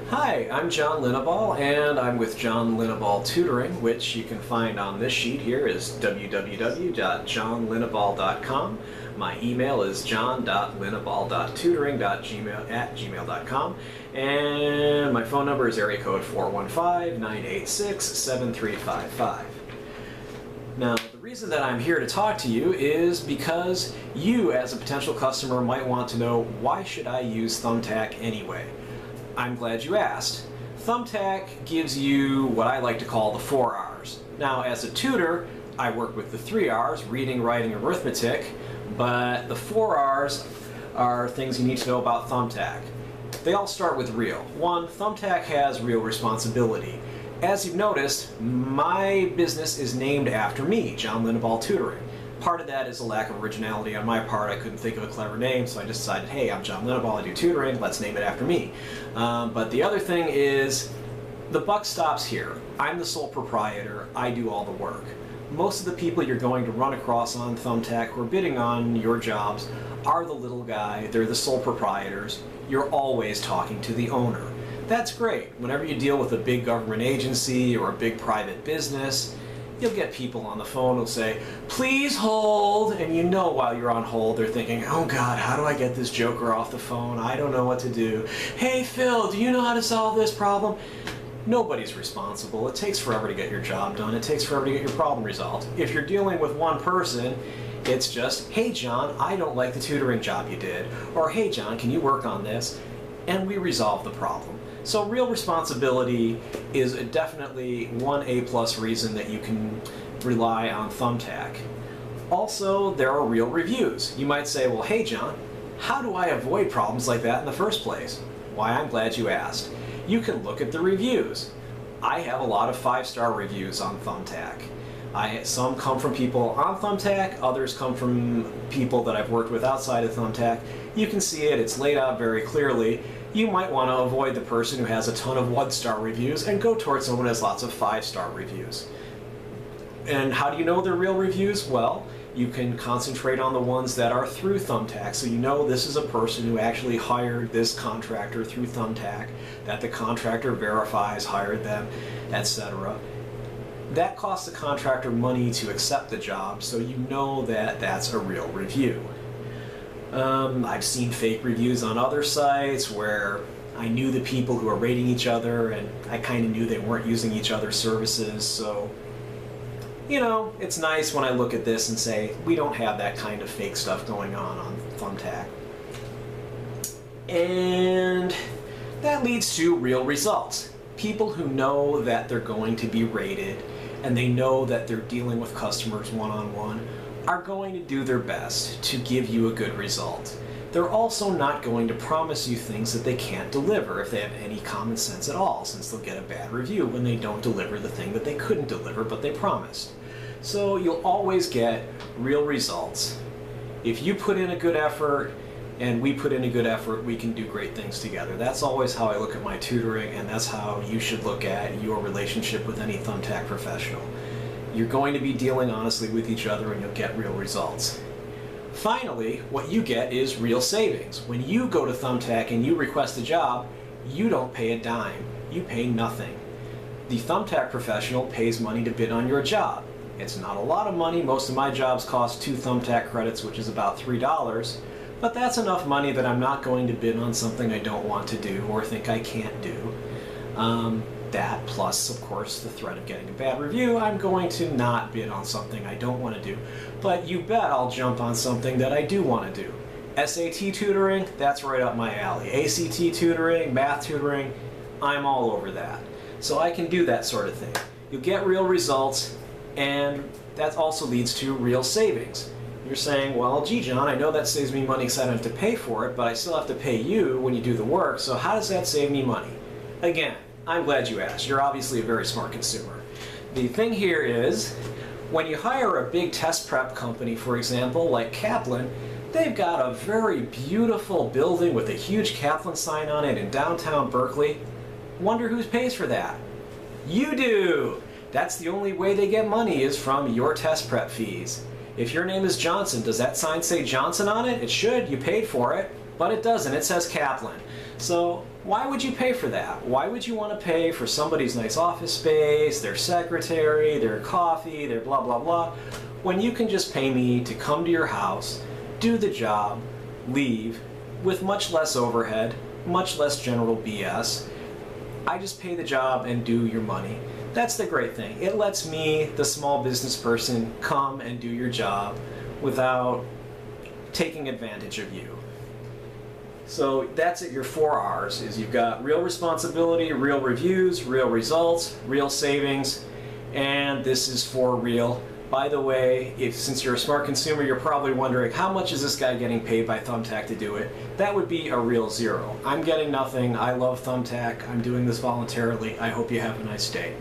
Hi, I'm John Linneball, and I'm with John Linneball Tutoring, which you can find on this sheet here is www.johnlinneball.com. My email is john.linneball.tutoring@gmail.com, and my phone number is area code 415-986-7355. Now, the reason that I'm here to talk to you is because you, as a potential customer, might want to know, why should I use Thumbtack anyway? I'm glad you asked. Thumbtack gives you what I like to call the 4 R's. Now, as a tutor, I work with the 3 R's, reading, writing, arithmetic, but the 4 R's are things you need to know about Thumbtack. They all start with real. 1, Thumbtack has real responsibility. As you've noticed, my business is named after me, John Linneball Tutoring. Part of that is a lack of originality on my part. I couldn't think of a clever name, so I just decided, hey, I'm John Linneball, I do tutoring, let's name it after me. But the other thing is, the buck stops here. I'm the sole proprietor, I do all the work. Most of the people you're going to run across on Thumbtack who are bidding on your jobs are the little guy, they're the sole proprietors. You're always talking to the owner. That's great. Whenever you deal with a big government agency or a big private business, you'll get people on the phone who'll say, please hold, and you know while you're on hold they're thinking, oh God, how do I get this joker off the phone? I don't know what to do. Hey Phil, do you know how to solve this problem? Nobody's responsible. It takes forever to get your job done. It takes forever to get your problem resolved. If you're dealing with one person, it's just, hey John, I don't like the tutoring job you did, or hey John, can you work on this? And we resolve the problem. So real responsibility is definitely one A+ reason that you can rely on Thumbtack. Also, there are real reviews. You might say, well, hey John, how do I avoid problems like that in the first place? Why, I'm glad you asked. You can look at the reviews. I have a lot of 5-star reviews on Thumbtack. Some come from people on Thumbtack, others come from people that I've worked with outside of Thumbtack. You can see it, it's laid out very clearly. You might want to avoid the person who has a ton of 1-star reviews and go towards someone who has lots of 5-star reviews. And how do you know they're real reviews? Well, you can concentrate on the ones that are through Thumbtack, so you know this is a person who actually hired this contractor through Thumbtack, that the contractor verifies, hired them, etc. That costs the contractor money to accept the job, so you know that that's a real review. I've seen fake reviews on other sites where I knew the people who are rating each other and I kind of knew they weren't using each other's services, so you know, it's nice when I look at this and say, we don't have that kind of fake stuff going on Thumbtack. And that leads to real results. People who know that they're going to be rated and they know that they're dealing with customers one-on-one are going to do their best to give you a good result. They're also not going to promise you things that they can't deliver if they have any common sense at all, since they'll get a bad review when they don't deliver the thing that they couldn't deliver but they promised. So you'll always get real results. If you put in a good effort and we put in a good effort, we can do great things together. That's always how I look at my tutoring, and that's how you should look at your relationship with any Thumbtack professional. You're going to be dealing honestly with each other and you'll get real results. Finally, what you get is real savings. When you go to Thumbtack and you request a job, you don't pay a dime. You pay nothing. The Thumbtack professional pays money to bid on your job. It's not a lot of money. Most of my jobs cost 2 Thumbtack credits, which is about $3, but that's enough money that I'm not going to bid on something I don't want to do or think I can't do. That plus, of course, the threat of getting a bad review, I'm going to not bid on something I don't want to do. But you bet I'll jump on something that I do want to do. SAT tutoring, that's right up my alley. ACT tutoring, math tutoring, I'm all over that. So I can do that sort of thing. You'll get real results, and that also leads to real savings. You're saying, well, gee, John, I know that saves me money because I don't have to pay for it, but I still have to pay you when you do the work, so how does that save me money? Again, I'm glad you asked. You're obviously a very smart consumer. The thing here is, when you hire a big test prep company, for example, like Kaplan, they've got a very beautiful building with a huge Kaplan sign on it in downtown Berkeley. Wonder who pays for that? You do! That's the only way they get money, is from your test prep fees. If your name is Johnson, does that sign say Johnson on it? It should. You paid for it. But it doesn't. It says Kaplan. So Why would you pay for that? Why would you want to pay for somebody's nice office space, their secretary, their coffee, their blah blah blah, when you can just pay me to come to your house, do the job, leave, with much less overhead, much less general BS. I just pay the job and do your money. That's the great thing. It lets me, the small business person, come and do your job without taking advantage of you. So that's it, your 4 R's, is you've got real responsibility, real reviews, real results, real savings, and this is for real. By the way, since you're a smart consumer, you're probably wondering, how much is this guy getting paid by Thumbtack to do it? That would be a real 0. I'm getting nothing. I love Thumbtack. I'm doing this voluntarily. I hope you have a nice day.